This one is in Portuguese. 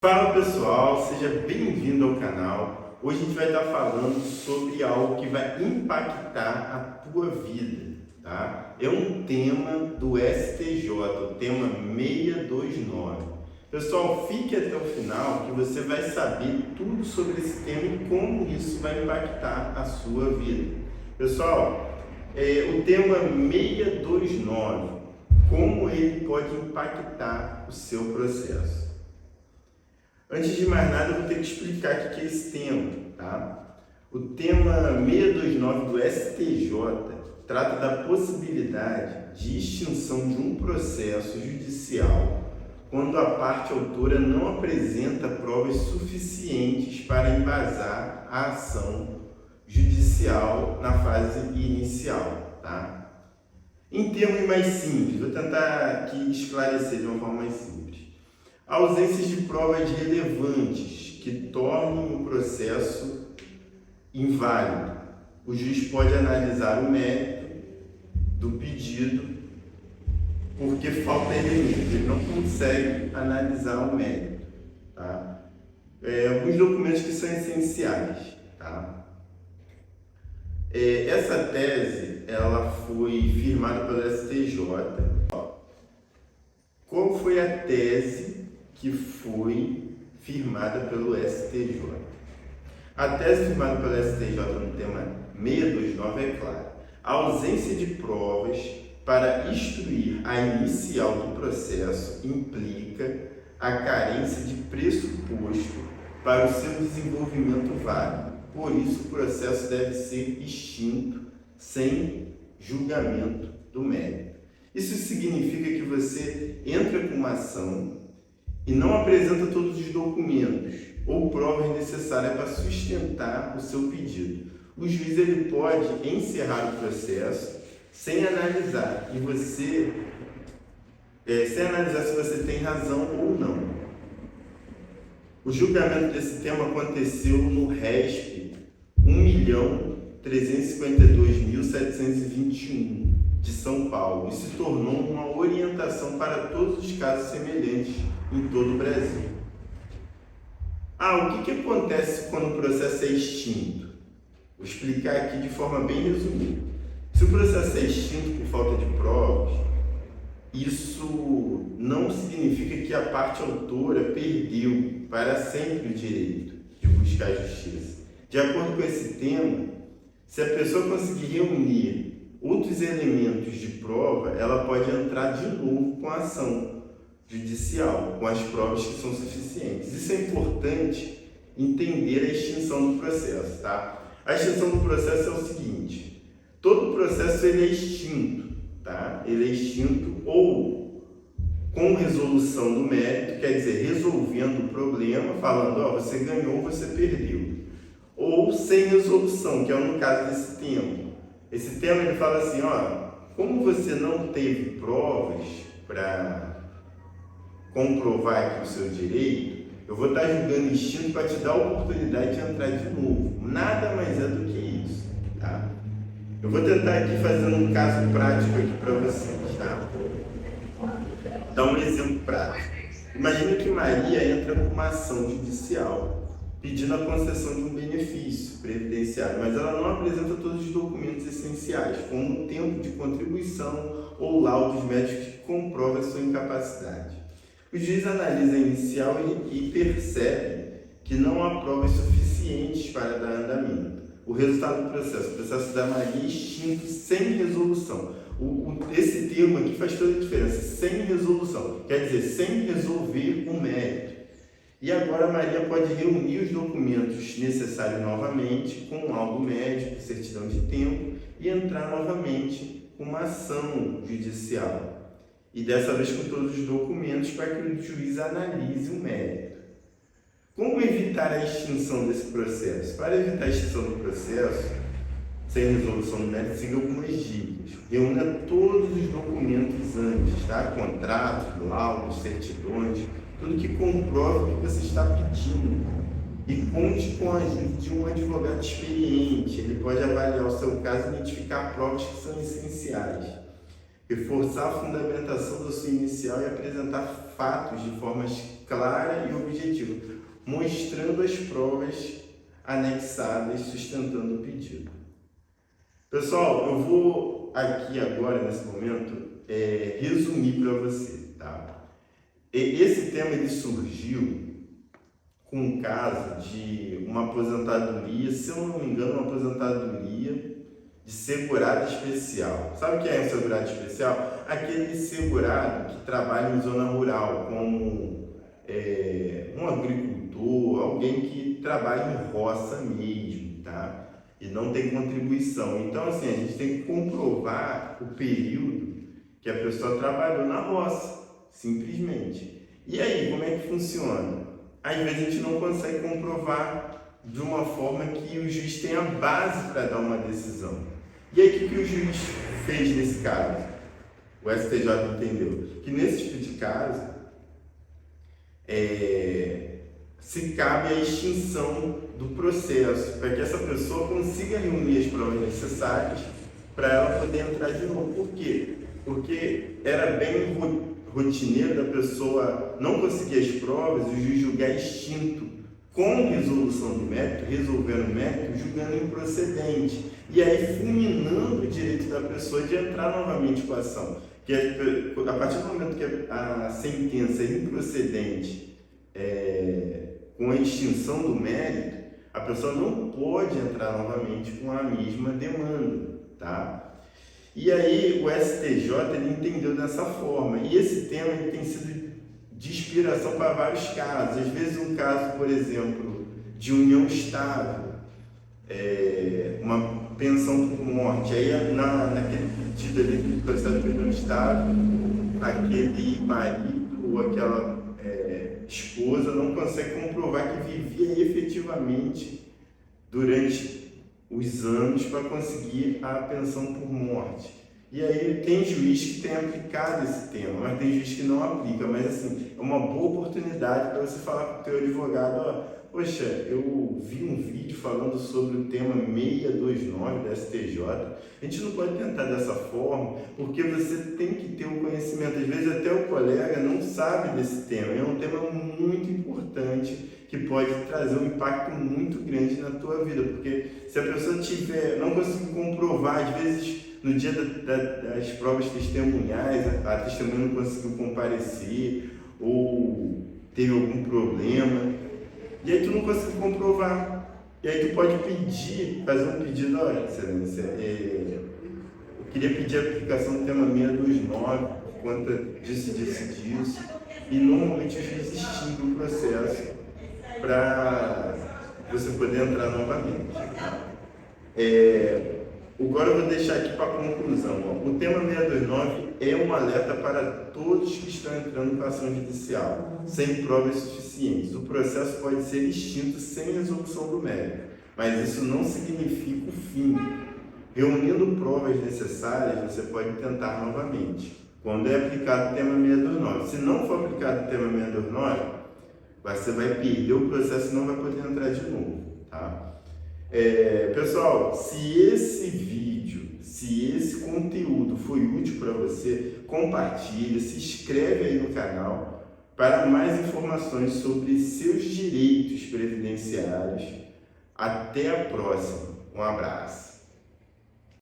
Fala pessoal, seja bem-vindo ao canal. Hoje a gente vai estar falando sobre algo que vai impactar a tua vida, tá? É um tema do STJ, o tema 629. Pessoal, fique até o final que você vai saber tudo sobre esse tema e como isso vai impactar a sua vida. Pessoal, o tema 629, como ele pode impactar o seu processo. Antes de mais nada, eu vou ter que explicar o que é esse tema, tá? O tema 629 do STJ trata da possibilidade de extinção de um processo judicial quando a parte autora não apresenta provas suficientes para embasar a ação judicial na fase inicial, tá? Em termos mais simples, vou tentar aqui esclarecer de uma forma mais simples. Ausência de provas relevantes que tornem o processo inválido. O juiz pode analisar o mérito do pedido porque falta elementos, ele não consegue analisar o mérito. Tá? Alguns documentos que são essenciais. Tá? Essa tese ela foi firmada pelo STJ. Qual foi a tese que foi firmada pelo STJ? A tese firmada pelo STJ no tema 629 é clara. A ausência de provas para instruir a inicial do processo implica a carência de pressuposto para o seu desenvolvimento válido. Por isso, o processo deve ser extinto sem julgamento do mérito. Isso significa que você entra com uma ação e não apresenta todos os documentos ou provas necessárias para sustentar o seu pedido. O juiz ele pode encerrar o processo sem analisar sem analisar se você tem razão ou não. O julgamento desse tema aconteceu no RESP 1.352.721 de São Paulo e se tornou uma orientação para todos os casos semelhantes em todo o Brasil. O que acontece quando o processo é extinto? Vou explicar aqui de forma bem resumida. Se o processo é extinto por falta de provas, isso não significa que a parte autora perdeu para sempre o direito de buscar a justiça. De acordo com esse tema, se a pessoa conseguir reunir outros elementos de prova, ela pode entrar de novo com a ação judicial, com as provas que são suficientes. Isso é importante entender a extinção do processo, tá? A extinção do processo é o seguinte: todo processo ele é extinto, tá? Ele é extinto ou com resolução do mérito, quer dizer, resolvendo o problema, falando, você ganhou, você perdeu, ou sem resolução, que é no caso desse tema. Esse tema ele fala assim, como você não teve provas para comprovar aqui o seu direito, eu vou estar julgando extinto para te dar a oportunidade de entrar de novo. Nada mais é do que isso, tá? Eu vou tentar aqui fazer um caso prático aqui para vocês, tá? Dar um exemplo prático. Imagina que Maria entra com uma ação judicial pedindo a concessão de um benefício previdenciário, mas ela não apresenta todos os documentos essenciais, como o tempo de contribuição ou laudos médicos que comprovam a sua incapacidade. O juiz analisa a inicial e percebe que não há provas suficientes para dar andamento. O resultado do processo, o processo da Maria é extinto sem resolução. Esse termo aqui faz toda a diferença, sem resolução, quer dizer, sem resolver o mérito. E agora a Maria pode reunir os documentos necessários novamente, com um laudo médico, certidão de tempo, e entrar novamente com uma ação judicial. E dessa vez com todos os documentos para que o juiz analise o mérito. Como evitar a extinção desse processo? Para evitar a extinção do processo, sem resolução do mérito, siga algumas dicas. Reúna todos os documentos antes, tá? Contratos, laudos, certidões, tudo que comprove o que você está pedindo. E conte com a ajuda de um advogado experiente. Ele pode avaliar o seu caso e identificar provas que são essenciais. reforçar a fundamentação da sua inicial e apresentar fatos de forma clara e objetiva, mostrando as provas anexadas sustentando o pedido. Pessoal, eu vou aqui agora, nesse momento, resumir para você, tá? Esse tema ele surgiu com o caso de uma aposentadoria, se eu não me engano, uma aposentadoria de segurado especial. Sabe o que é um segurado especial? Aquele segurado que trabalha em zona rural, como um agricultor, alguém que trabalha em roça mesmo, tá? E não tem contribuição. Então, assim, a gente tem que comprovar o período que a pessoa trabalhou na roça, simplesmente. E aí, como é que funciona? Às vezes a gente não consegue comprovar de uma forma que o juiz tenha base para dar uma decisão. E aí, o que o juiz fez nesse caso? O STJ entendeu que nesse tipo de caso se cabe a extinção do processo, para que essa pessoa consiga reunir as provas necessárias para ela poder entrar de novo. Por quê? Porque era bem rotineiro da pessoa não conseguir as provas e o juiz julgar extinto com resolução do mérito, resolvendo o mérito, julgando improcedente. E aí fulminando o direito da pessoa de entrar novamente com a ação. Que a partir do momento que a sentença é improcedente, com a extinção do mérito, a pessoa não pode entrar novamente com a mesma demanda, tá? E aí o STJ ele entendeu dessa forma, e esse tema ele tem sido de inspiração para vários casos. Às vezes um caso, por exemplo, de união estável, uma pensão por morte, aí naquele pedido ali do processo de união estável, aquele marido ou aquela esposa não consegue comprovar que vivia efetivamente durante os anos para conseguir a pensão por morte. E aí tem juiz que tem aplicado esse tema, mas tem juiz que não aplica. Mas assim, é uma boa oportunidade para você falar com o teu advogado, poxa, eu vi um vídeo falando sobre o tema 629 da STJ. A gente não pode tentar dessa forma, porque você tem que ter um conhecimento. Às vezes até o colega não sabe desse tema. É um tema muito importante que pode trazer um impacto muito grande na tua vida. Porque se a pessoa não conseguir comprovar, às vezes no dia das provas testemunhais, a testemunha não conseguiu comparecer ou teve algum problema, e aí tu não consegue comprovar. E aí tu pode fazer um pedido, olha, excelência, eu queria pedir a aplicação do tema 629 por conta disso, e normalmente o juiz extingue o processo para você poder entrar novamente. Agora eu vou deixar aqui para a conclusão. O tema 629 é um alerta para todos que estão entrando com a ação judicial, sem provas suficientes. O processo pode ser extinto sem resolução do mérito, mas isso não significa o fim. Reunindo provas necessárias, você pode tentar novamente, quando é aplicado o tema 629. Se não for aplicado o tema 629, você vai perder o processo e não vai poder entrar de novo, tá? Pessoal, se esse vídeo, se esse conteúdo foi útil para você, compartilhe, se inscreve aí no canal para mais informações sobre seus direitos previdenciários. Até a próxima. Um abraço.